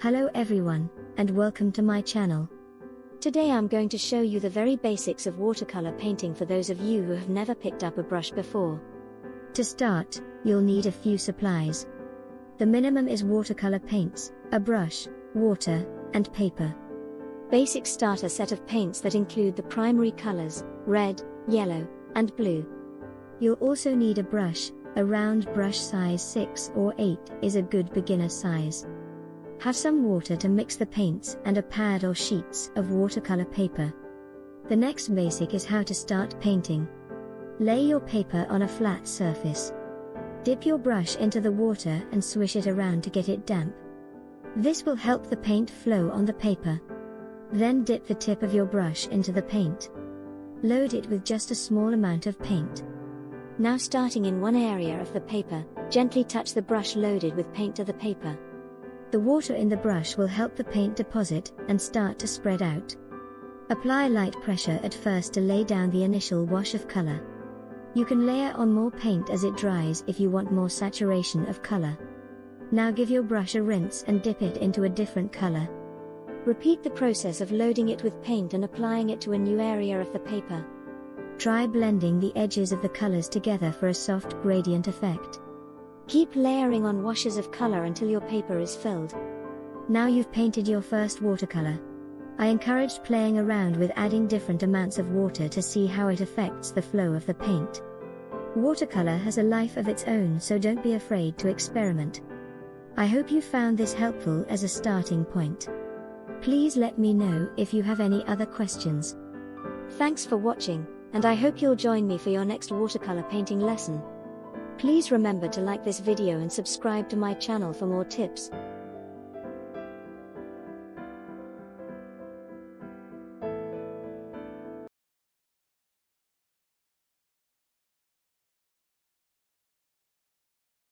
Hello everyone, and welcome to my channel. Today I'm going to show you the very basics of watercolor painting for those of you who have never picked up a brush before. To start, you'll need a few supplies. The minimum is watercolor paints, a brush, water, and paper. Basic starter set of paints that include the primary colors, red, yellow, and blue. You'll also need a brush. A round brush size 6 or 8 is a good beginner size. Have some water to mix the paints and a pad or sheets of watercolor paper. The next basic is how to start painting. Lay your paper on a flat surface. Dip your brush into the water and swish it around to get it damp. This will help the paint flow on the paper. Then dip the tip of your brush into the paint. Load it with just a small amount of paint. Now, starting in one area of the paper, gently touch the brush loaded with paint to the paper. The water in the brush will help the paint deposit and start to spread out. Apply light pressure at first to lay down the initial wash of color. You can layer on more paint as it dries if you want more saturation of color. Now give your brush a rinse and dip it into a different color. Repeat the process of loading it with paint and applying it to a new area of the paper. Try blending the edges of the colors together for a soft gradient effect. Keep layering on washes of color until your paper is filled. Now you've painted your first watercolor. I encouraged playing around with adding different amounts of water to see how it affects the flow of the paint. Watercolor has a life of its own, so don't be afraid to experiment. I hope you found this helpful as a starting point. Please let me know if you have any other questions. Thanks for watching, and I hope you'll join me for your next watercolor painting lesson. Please remember to like this video and subscribe to my channel for more tips.